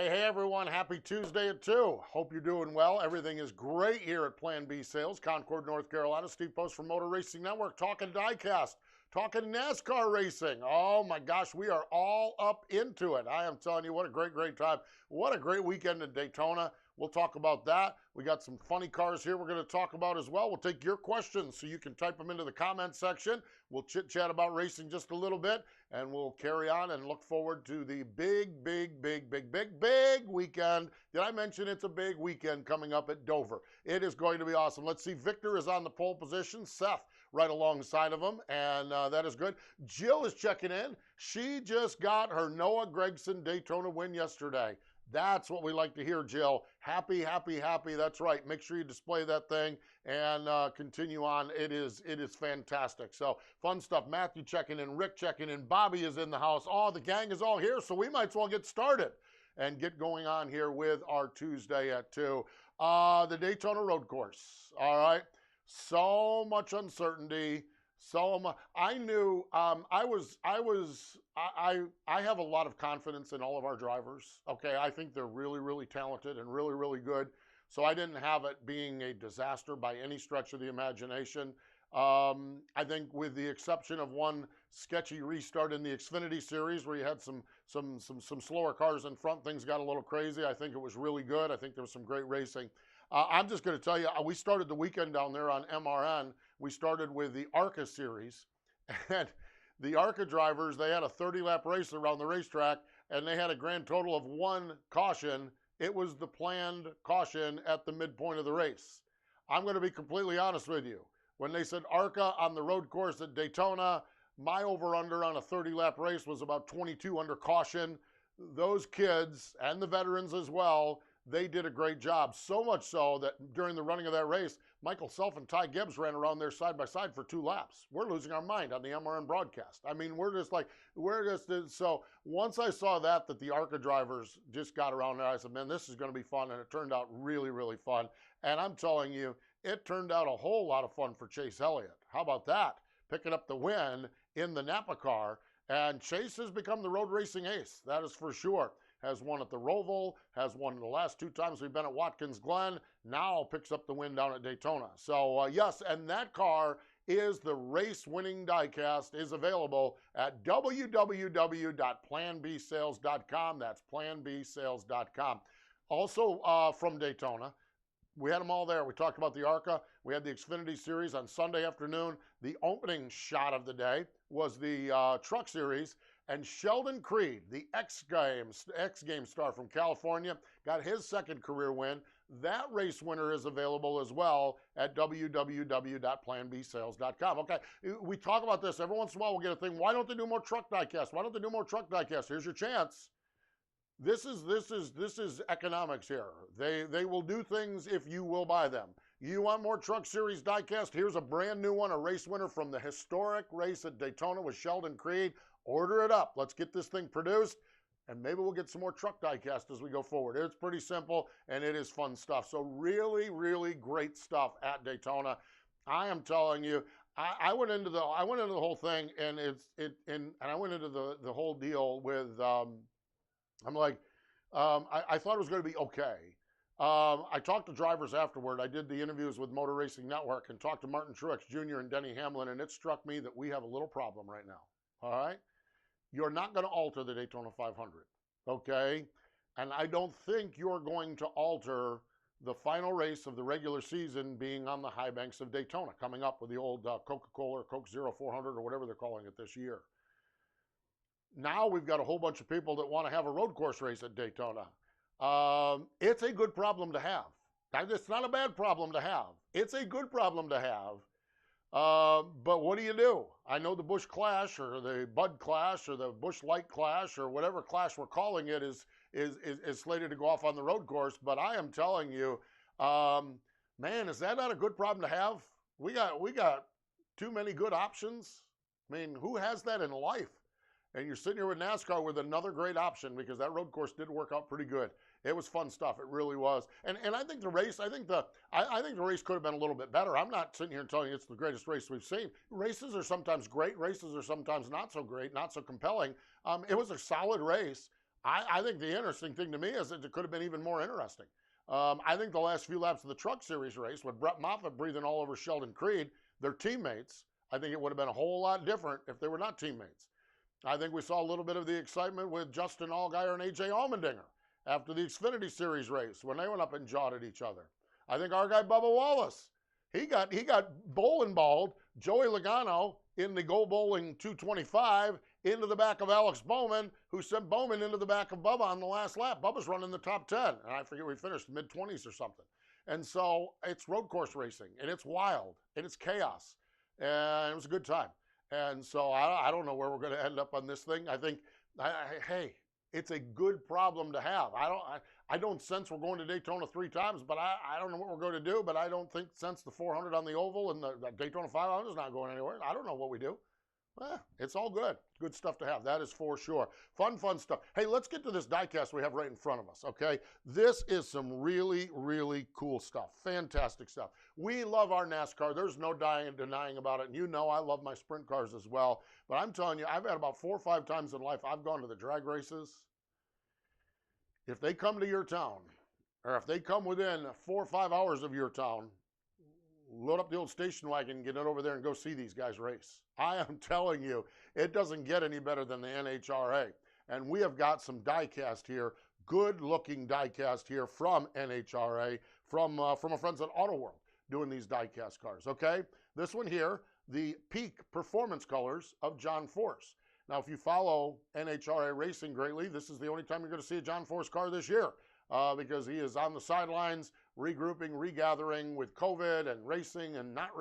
Hey everyone, happy Tuesday at 2. Hope you're doing well. Everything is great here at Plan B Sales, Concord, North Carolina. Steve Post from Motor Racing Network, talking Diecast, talking NASCAR racing. Oh my gosh, we are all up into it. I am telling you, what a great time. What a great weekend in Daytona. We'll talk about that. We got some funny cars here we're going to talk about as well. We'll take your questions so you can type them into the comment section. We'll chit-chat about racing just a little bit, and we'll carry on and look forward to the big weekend. Did I mention it's a big weekend coming up at Dover? It is going to be awesome. Let's see, Victor is on the pole position. Seth right alongside of him, and that is good. Jill is checking in. She just got her Noah Gragson Daytona win yesterday. That's what we like to hear, Jill. Happy. That's right. Make sure you display that thing and continue on. It is fantastic. So fun stuff. Matthew checking in, Rick checking in, Bobby is in the house. Oh, the gang is all here, so we might as well get started and get going on here with our Tuesday at 2. The Daytona road course. All right. So much uncertainty. So I knew I have a lot of confidence in all of our drivers. Okay, I think they're really talented and really good. So I didn't have it being a disaster by any stretch of the imagination. I think with the exception of one sketchy restart in the Xfinity Series where you had some slower cars in front, things got a little crazy. I think it was really good. I think there was some great racing. I'm just going to tell you, we started the weekend down there on MRN. We started with the ARCA series, and the ARCA drivers, they had a 30-lap race around the racetrack, and they had a grand total of 1 caution. It was the planned caution at the midpoint of the race. I'm going to be completely honest with you. When they said ARCA on the road course at Daytona, my over-under on a 30-lap race was about 22 under caution. Those kids, and the veterans as well, they did a great job, so much so that during the running of that race, Michael Self and Ty Gibbs ran around there side by side for 2 laps. We're losing our mind on the MRN broadcast. I mean, so once I saw that the ARCA drivers just got around there, I said, man, this is going to be fun, and it turned out really fun. And I'm telling you, it turned out a whole lot of fun for Chase Elliott. How about that? Picking up the win in the Napa car, and Chase has become the road racing ace, that is for sure. Has won at the Roval, has won the last 2 times we've been at Watkins Glen, now picks up the win down at Daytona. So yes, and that car is the race-winning diecast, is available at www.planbsales.com. That's planbsales.com. Also from Daytona, we had them all there. We talked about the ARCA. We had the Xfinity Series on Sunday afternoon. The opening shot of the day was the Truck Series. And Sheldon Creed, the X Games star from California, got his second career win. That race winner is available as well at www.planbsales.com. Okay, we talk about this every once in a while. We'll get a thing. Why don't they do more truck diecast? Why don't they do more truck diecast? Here's your chance. This is economics here. They will do things if you will buy them. You want more Truck Series diecast? Here's a brand new one, a race winner from the historic race at Daytona with Sheldon Creed. Order it up. Let's get this thing produced, and maybe we'll get some more truck diecast as we go forward. It's pretty simple, and it is fun stuff. So really great stuff at Daytona. I am telling you, I went into the whole thing, and I went into the whole deal with I'm like, I thought it was going to be okay. I talked to drivers afterward. I did the interviews with Motor Racing Network and talked to Martin Truex Jr. and Denny Hamlin, and it struck me that we have a little problem right now. All right? You're not going to alter the Daytona 500, okay? And I don't think you're going to alter the final race of the regular season being on the high banks of Daytona, coming up with the old Coca-Cola or Coke Zero 400 or whatever they're calling it this year. Now we've got a whole bunch of people that want to have a road course race at Daytona. It's a good problem to have. It's not a bad problem to have. It's a good problem to have. But what do? I know the Busch Clash or the Bud Clash or the Busch Light Clash or whatever clash we're calling it is slated to go off on the road course. But I am telling you, man, is that not a good problem to have? We got too many good options. I mean, who has that in life? And you're sitting here with NASCAR with another great option, because that road course did work out pretty good. It was fun stuff. It really was. And I think the race, I think the race could have been a little bit better. I'm not sitting here and telling you it's the greatest race we've seen. Races are sometimes great. Races are sometimes not so great, not so compelling. It was a solid race. I think the interesting thing to me is that it could have been even more interesting. I think the last few laps of the Truck Series race, with Brett Moffitt breathing all over Sheldon Creed, their teammates, I think it would have been a whole lot different if they were not teammates. I think we saw a little bit of the excitement with Justin Allgaier and AJ Allmendinger after the Xfinity Series race when they went up and jawed at each other. I think our guy Bubba Wallace, he got bowling balled Joey Logano in the Go Bowling 225 into the back of Alex Bowman, who sent Bowman into the back of Bubba on the last lap. Bubba's running the top 10, and I forget we finished mid-20s or something. And so it's road course racing, and it's wild, and it's chaos, and it was a good time. And so I don't know where we're going to end up on this thing. I think, hey, it's a good problem to have. I don't sense we're going to Daytona 3 times, but I don't know what we're going to do. But I don't think since the 400 on the oval and the Daytona 500 is not going anywhere. I don't know what we do. It's all good. Good stuff to have. That is for sure. Fun stuff. Hey, let's get to this diecast we have right in front of us, okay? This is some really, really cool stuff. Fantastic stuff. We love our NASCAR. There's no denying about it. And you know I love my sprint cars as well. But I'm telling you, I've had about 4 or 5 times in life I've gone to the drag races. If they come to your town, or if they come within 4 or 5 hours of your town, load up the old station wagon, get it over there and go see these guys race. I am telling you, it doesn't get any better than the NHRA. And we have got some diecast here, good looking diecast here from NHRA, from our friends at Auto World doing these diecast cars, okay? This one here, the peak performance colors of John Force. Now, if you follow NHRA racing greatly, this is the only time you're going to see a John Force car this year. Because he is on the sidelines, regrouping, regathering with COVID and racing and not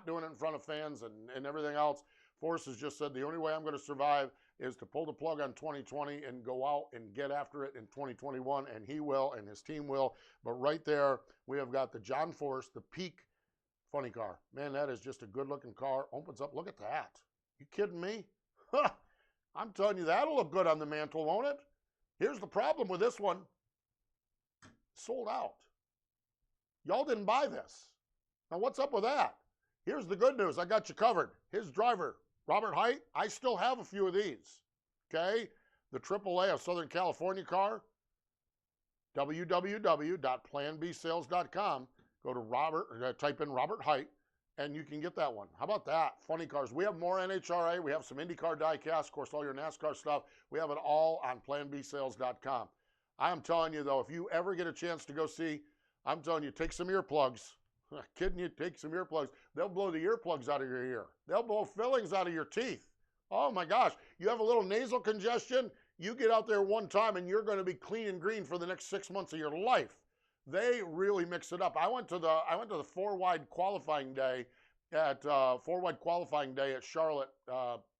doing it in front of fans and everything else. Force has just said the only way I'm going to survive is to pull the plug on 2020 and go out and get after it in 2021, and he will and his team will. But right there, we have got the John Force, the peak funny car. Man, that is just a good-looking car. Opens up. Look at that. You kidding me? I'm telling you, that'll look good on the mantle, won't it? Here's the problem with this one. Sold out. Y'all didn't buy this. Now, what's up with that? Here's the good news. I got you covered. His driver, Robert Height, I still have a few of these. Okay? The AAA of Southern California car, www.planbsales.com. Go to Robert, type in Robert Height, and you can get that one. How about that? Funny cars. We have more NHRA. We have some IndyCar diecast. Of course, all your NASCAR stuff. We have it all on planbsales.com. I am telling you, though, if you ever get a chance to go see, I'm telling you, take some earplugs. I'm kidding you, take some earplugs. They'll blow the earplugs out of your ear. They'll blow fillings out of your teeth. Oh, my gosh. You have a little nasal congestion, you get out there one time, and you're going to be clean and green for the next 6 months of your life. They really mix it up. I went to the 4-wide qualifying day at Charlotte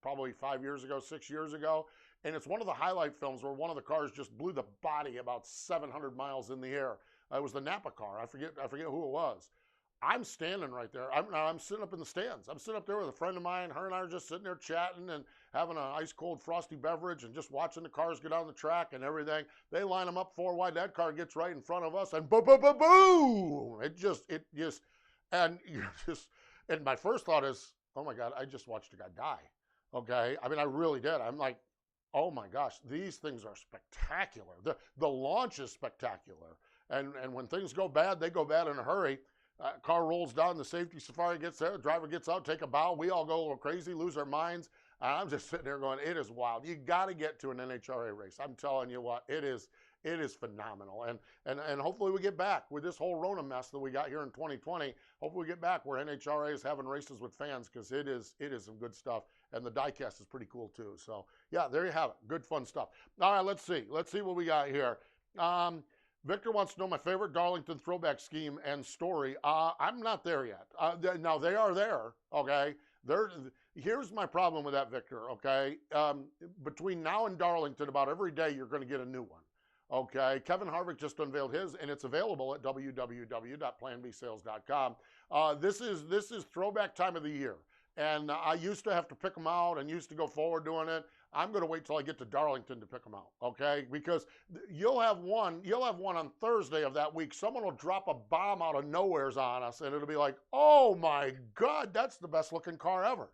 probably 5 years ago, 6 years ago. And it's one of the highlight films where one of the cars just blew the body about 700 miles in the air. It was the Napa car. I forget who it was. I'm standing right there. I'm sitting up in the stands. I'm sitting up there with a friend of mine. Her and I are just sitting there chatting and having an ice-cold frosty beverage and just watching the cars get on the track and everything. They line them up 4 wide. That car gets right in front of us and boom, boom, boom, boom. And my first thought is, oh my God, I just watched a guy die. Okay. I mean, I really did. I'm like, oh my gosh, these things are spectacular. The launch is spectacular. And when things go bad, they go bad in a hurry. Car rolls down, the safety safari gets there, the driver gets out, take a bow. We all go a little crazy, lose our minds. I'm just sitting there going, it is wild. You got to get to an NHRA race. I'm telling you what, it is phenomenal. And hopefully we get back with this whole Rona mess that we got here in 2020. Hopefully we get back where NHRA is having races with fans, because it is some good stuff. And the diecast is pretty cool too. So yeah, there you have it. Good fun stuff. All right, let's see what we got here. Victor wants to know my favorite Darlington throwback scheme and story. I'm not there yet. Now they are there. Okay. Here's my problem with that, Victor. Okay. Between now and Darlington, about every day you're going to get a new one. Okay. Kevin Harvick just unveiled his, and it's available at www.planbsales.com. This is throwback time of the year. And I used to have to pick them out and used to go forward doing it. I'm going to wait till I get to Darlington to pick them out, okay? Because you'll have one on Thursday of that week. Someone will drop a bomb out of nowheres on us, and it'll be like, oh my God, that's the best looking car ever.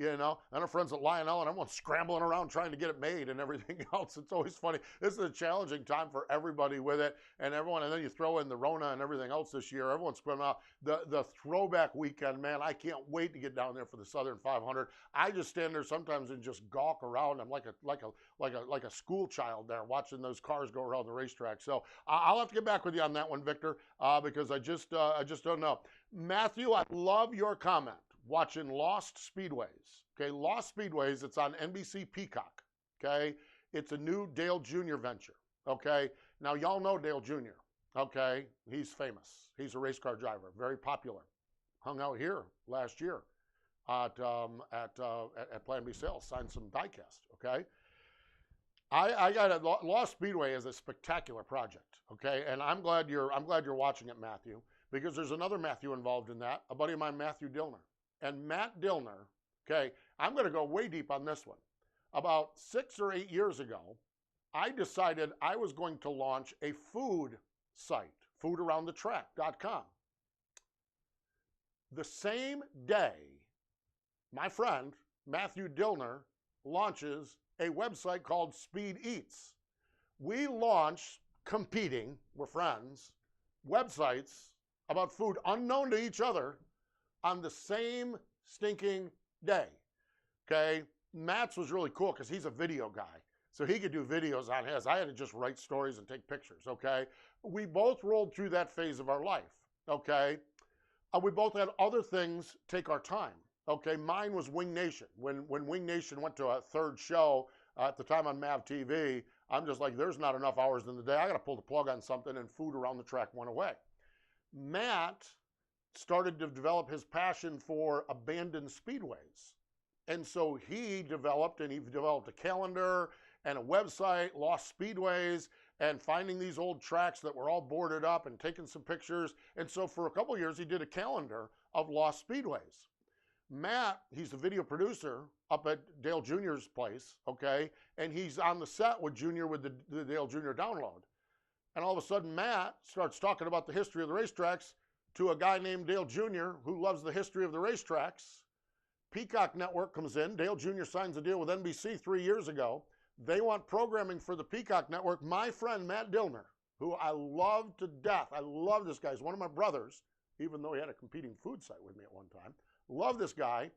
you know, and our friends at Lionel, and everyone's scrambling around trying to get it made and everything else. It's always funny. This is a challenging time for everybody with it, and everyone. And then you throw in the Rona and everything else this year. Everyone's putting out the throwback weekend. Man, I can't wait to get down there for the Southern 500. I just stand there sometimes and just gawk around. I'm like a school child there watching those cars go around the racetrack. So I'll have to get back with you on that one, Victor, because I just don't know. Matthew, I love your comment. Watching Lost Speedways. Okay, Lost Speedways, it's on NBC Peacock. Okay, it's a new Dale Jr. venture. Okay, now y'all know Dale Jr. Okay, he's famous. He's a race car driver, very popular. Hung out here last year at Plan B Sales, signed some diecast. Okay, I got it. Lost Speedway is a spectacular project. Okay, and I'm glad you're watching it, Matthew, because there's another Matthew involved in that. A buddy of mine, Matthew Dillner. And Matt Dillner, okay, I'm going to go way deep on this one. About 6 or 8 years ago, I decided I was going to launch a food site, foodaroundthetrack.com. The same day, my friend, Matthew Dillner, launches a website called Speed Eats. We launch competing, we're friends, websites about food unknown to each other on the same stinking day. Okay, Matt's was really cool because he's a video guy, so he could do videos on his. I had to just write stories and take pictures. Okay, we both rolled through that phase of our life. Okay, we both had other things take our time. Okay, mine was Wing Nation. When Wing Nation went to a third show at the time on MAV TV, I'm just like, there's not enough hours in the day. I got to pull the plug on something, and Food Around the Track went away. Matt started to develop his passion for abandoned speedways. And so he developed a calendar and a website, Lost Speedways, and finding these old tracks that were all boarded up and taking some pictures. And so for a couple of years, he did a calendar of Lost Speedways. Matt, he's the video producer up at Dale Jr.'s place, okay? And he's on the set with Junior with the Dale Jr. download. And all of a sudden, Matt starts talking about the history of the racetracks to a guy named Dale Jr. who loves the history of the racetracks. Peacock Network comes in. Dale Jr. signs a deal with NBC 3 years ago. They want programming for the Peacock Network. My friend Matt Dillner, who I love to death. I love this guy. He's one of my brothers, even though he had a competing food site with me at one time. Love this guy.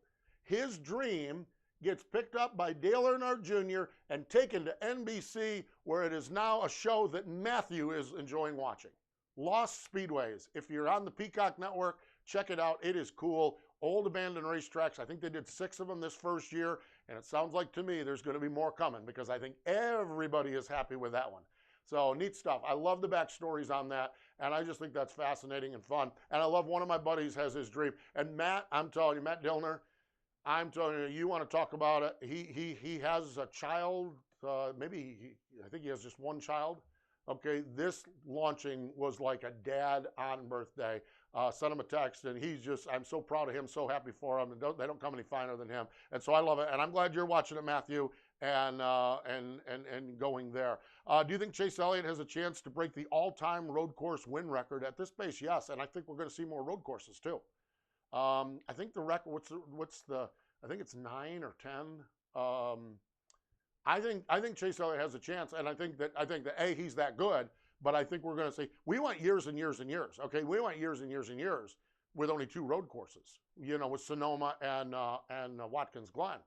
His dream gets picked up by Dale Earnhardt Jr. and taken to NBC, where it is now a show that Matthew is enjoying watching. Lost Speedways. If you're on the Peacock Network, check it out. It is cool. Old abandoned racetracks. I think they did 6 of them this first year, and it sounds like to me there's going to be more coming because I think everybody is happy with that one. So neat stuff. I love the backstories on that, and I just think that's fascinating and fun. And I love one of my buddies has his dream. And Matt, I'm telling you, Matt Dillner, I'm telling you, you want to talk about it. He has a child. I think he has just one child. Okay, this launching was like a dad on birthday. Sent him a text, and he's just, I'm so proud of him, so happy for him, and they don't come any finer than him. And so I love it, and I'm glad you're watching it, Matthew, and going there. Do you think Chase Elliott has a chance to break the all-time road course win record at this pace? Yes, and I think we're going to see more road courses too. I think the record, I think it's 9 or 10. I think Chase Elliott has a chance, and I think that A, he's that good, but I think we're going to see, we went years and years and years, okay? We went years and years and years with only 2 road courses, you know, with Sonoma and Watkins Glen.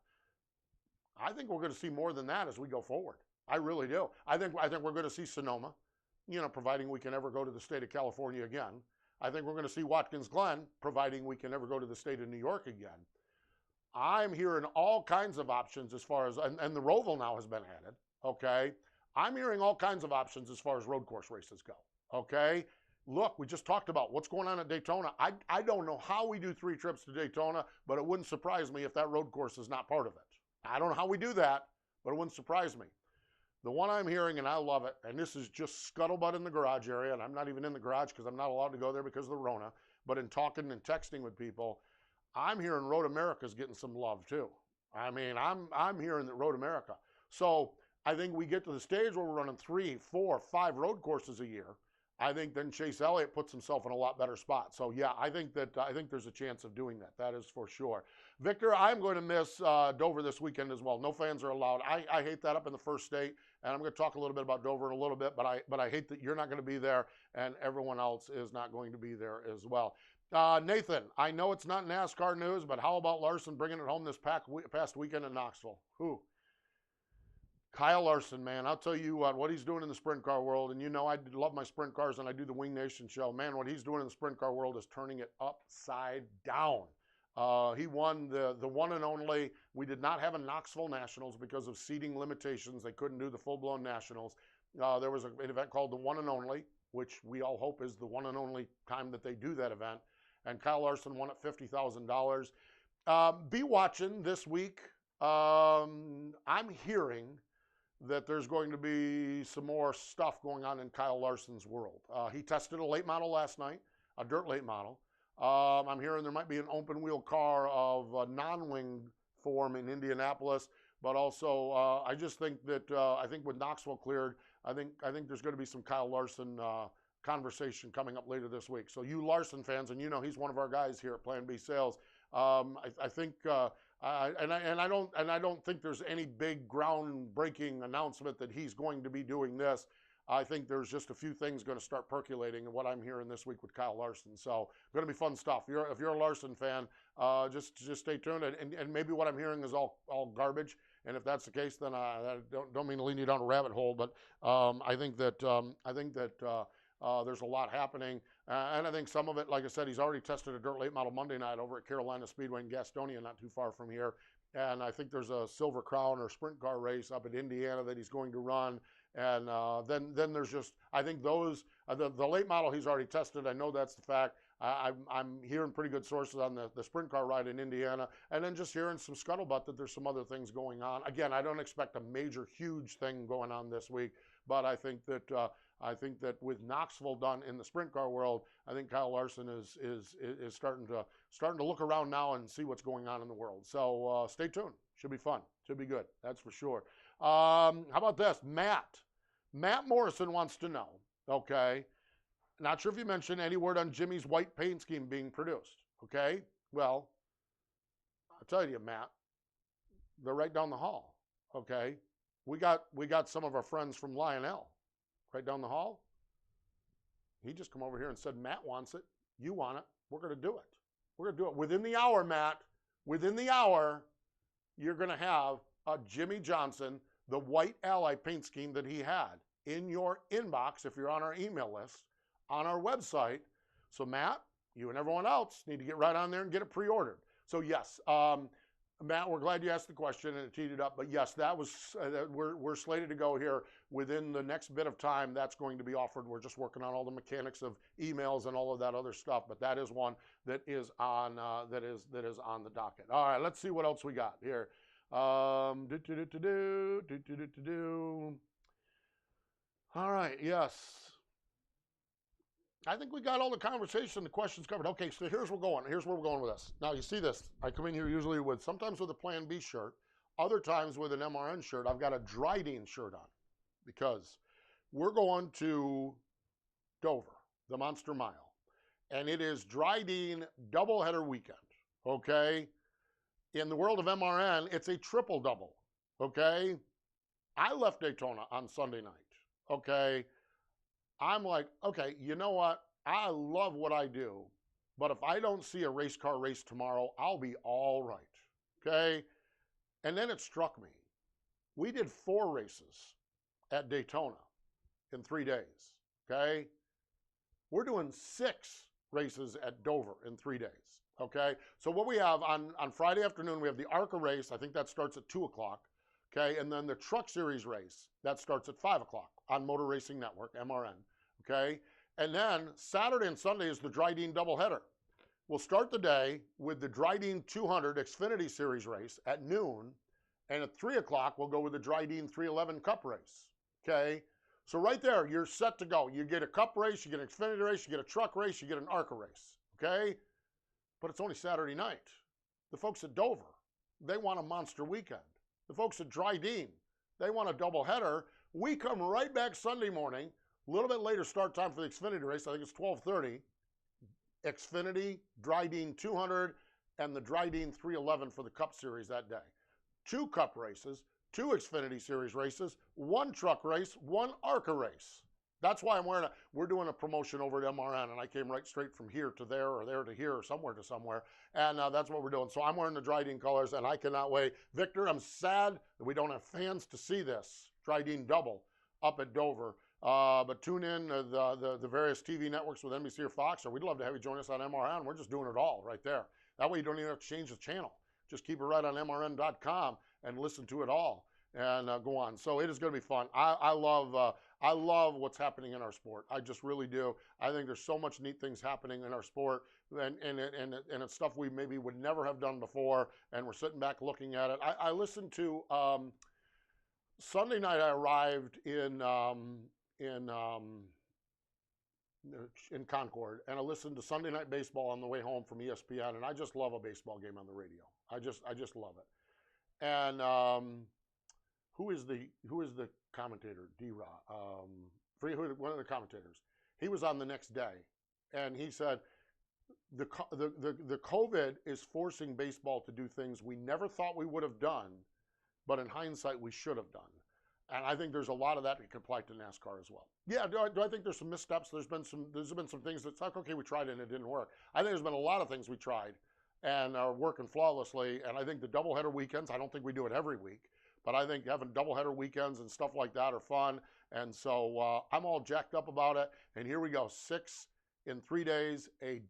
I think we're going to see more than that as we go forward. I really do. I think we're going to see Sonoma, you know, providing we can ever go to the state of California again. I think we're going to see Watkins Glen, providing we can ever go to the state of New York again. I'm hearing all kinds of options as far as, and the Roval now has been added, okay? I'm hearing all kinds of options as far as road course races go, okay? Look, we just talked about what's going on at Daytona. I don't know how we do 3 trips to Daytona, but it wouldn't surprise me if that road course is not part of it. I don't know how we do that, but it wouldn't surprise me. The one I'm hearing, and I love it, and this is just scuttlebutt in the garage area, and I'm not even in the garage because I'm not allowed to go there because of the Rona, but in talking and texting with people, I'm hearing Road America's getting some love too. I mean, I'm hearing that Road America. So I think we get to the stage where we're running 3, 4, 5 road courses a year. I think then Chase Elliott puts himself in a lot better spot. So yeah, I think there's a chance of doing that. That is for sure. Victor, I'm going to miss Dover this weekend as well. No fans are allowed. I hate that up in the first state, and I'm going to talk a little bit about Dover in a little bit. But I hate that you're not going to be there, and everyone else is not going to be there as well. Nathan, I know it's not NASCAR news, but how about Larson bringing it home this past weekend in Knoxville? Who? Kyle Larson, man, I'll tell you what he's doing in the sprint car world, and you know I love my sprint cars, and I do the Wing Nation show. Man, what he's doing in the sprint car world is turning it upside down. He won the one and only. We did not have a Knoxville Nationals because of seating limitations. They couldn't do the full-blown Nationals. There was an event called the One and Only, which we all hope is the one and only time that they do that event. And Kyle Larson won at $50,000. Be watching this week. I'm hearing that there's going to be some more stuff going on in Kyle Larson's world. He tested a late model last night, a dirt late model. I'm hearing there might be an open wheel car of a non-wing form in Indianapolis, but also I just think that I think with Knoxville cleared, I think there's going to be some Kyle Larson conversation coming up later this week. So you Larson fans, and you know he's one of our guys here at Plan B Sales. I think. I don't think there's any big groundbreaking announcement that he's going to be doing this. I think there's just a few things going to start percolating in what I'm hearing this week with Kyle Larson. So going to be fun stuff. If you're a Larson fan, just stay tuned. And maybe what I'm hearing is all garbage. And if that's the case, then I don't mean to lead you down a rabbit hole, but I think that there's a lot happening. And I think some of it, like I said, he's already tested a dirt late model Monday night over at Carolina Speedway in Gastonia, not too far from here. And I think there's a Silver Crown or sprint car race up in Indiana that he's going to run. And then there's just, I think those, the late model he's already tested. I know that's the fact. I'm hearing pretty good sources on the sprint car ride in Indiana. And then just hearing some scuttlebutt that there's some other things going on. Again, I don't expect a major, huge thing going on this week. But I think that with Knoxville done in the sprint car world, I think Kyle Larson is starting to look around now and see what's going on in the world. So stay tuned. Should be fun. Should be good. That's for sure. How about this? Matt Morrison wants to know. Okay, not sure if you mentioned any word on Jimmy's white paint scheme being produced. Okay, well, I'll tell you, Matt, they're right down the hall. Okay. We got some of our friends from Lionel right down the hall. He just come over here and said, Matt wants it. You want it. We're going to do it. We're going to do it. Within the hour, Matt, within the hour, you're going to have a Jimmy Johnson, the white Ally paint scheme that he had in your inbox, if you're on our email list, on our website. So Matt, you and everyone else need to get right on there and get it pre-ordered. So yes, Matt, we're glad you asked the question and it teed it up. But yes, that was we're slated to go here within the next bit of time. That's going to be offered. We're just working on all the mechanics of emails and all of that other stuff. But that is one that is on that is on the docket. All right, let's see what else we got here. All right, yes. I think we got all the conversation, the questions covered. Okay, so here's where we're going with this. Now, you see this. I come in here usually sometimes with a Plan B shirt, other times with an MRN shirt. I've got a Dryden shirt on because we're going to Dover, the Monster Mile, and it is Dryden doubleheader weekend, okay? In the world of MRN, it's a triple double, okay? I left Daytona on Sunday night, okay? I'm like, okay, you know what? I love what I do, but if I don't see a race car race tomorrow, I'll be all right, okay? And then it struck me. We did 4 races at Daytona in 3 days, okay? We're doing 6 races at Dover in 3 days, okay? So what we have on Friday afternoon, we have the ARCA race. I think that starts at 2 o'clock, okay? And then the Truck Series race, that starts at 5 o'clock on Motor Racing Network, MRN, okay? And then Saturday and Sunday is the Dryden doubleheader. We'll start the day with the Dryden 200 Xfinity Series race at noon, and at 3 o'clock, we'll go with the Dryden 311 Cup race, okay? So right there, you're set to go. You get a Cup race, you get an Xfinity race, you get a truck race, you get an ARCA race, okay? But it's only Saturday night. The folks at Dover, they want a monster weekend. The folks at Dryden, they want a doubleheader. We come right back Sunday morning A little bit later start time for the Xfinity race. I think it's 12:30. Xfinity, Dryden 200, and the Dryden 311 for the Cup Series that day. 2 Cup races, 2 Xfinity Series races, 1 truck race, 1 ARCA race. That's why I'm wearing we're doing a promotion over at MRN, and I came right straight from here to there, or there to here, or somewhere to somewhere, and that's what we're doing. So I'm wearing the Dryden colors, and I cannot wait. Victor, I'm sad that we don't have fans to see this Dryden double up at Dover. But tune in the various TV networks with NBC or Fox, or we'd love to have you join us on MRN. We're just doing it all right there. That way you don't even have to change the channel. Just keep it right on MRN.com and listen to it all and go on. So it is going to be fun. I love what's happening in our sport. I just really do. I think there's so much neat things happening in our sport, and it's stuff we maybe would never have done before, and we're sitting back looking at it. I listened to Sunday night. I arrived in Concord, and I listened to Sunday Night Baseball on the way home from ESPN, and I just love a baseball game on the radio. I just love it. And who is the commentator? D-Ra. One of the commentators. He was on the next day, and he said the COVID is forcing baseball to do things we never thought we would have done, but in hindsight we should have done. And I think there's a lot of that can apply to NASCAR as well. Yeah, do I think there's some missteps? There's been some things that's like, okay, we tried it and it didn't work. I think there's been a lot of things we tried and are working flawlessly. And I think the doubleheader weekends, I don't think we do it every week, but I think having doubleheader weekends and stuff like that are fun. And so I'm all jacked up about it. And here we go, 6 in 3 days, a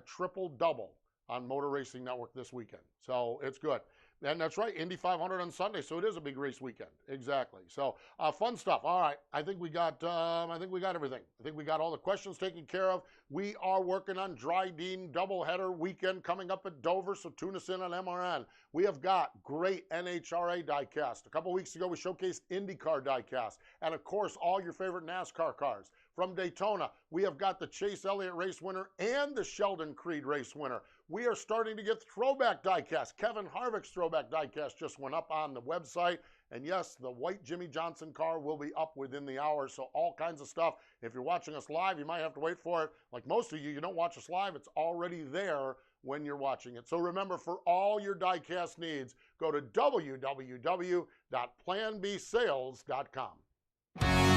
triple double on Motor Racing Network this weekend. So it's good. And that's right, Indy 500 on Sunday, so it is a big race weekend. Exactly. So fun stuff. All right, I think we got everything. I think we got all the questions taken care of. We are working on Dryden doubleheader weekend coming up at Dover, so tune us in on MRN. We have got great NHRA diecast. A couple weeks ago, we showcased IndyCar diecast, and of course, all your favorite NASCAR cars. From Daytona, we have got the Chase Elliott race winner and the Sheldon Creed race winner. We are starting to get throwback diecast. Kevin Harvick's throwback diecast just went up on the website. And yes, the white Jimmy Johnson car will be up within the hour. So all kinds of stuff. If you're watching us live, you might have to wait for it. Like most of you, you don't watch us live. It's already there when you're watching it. So remember, for all your diecast needs, go to www.planbsales.com.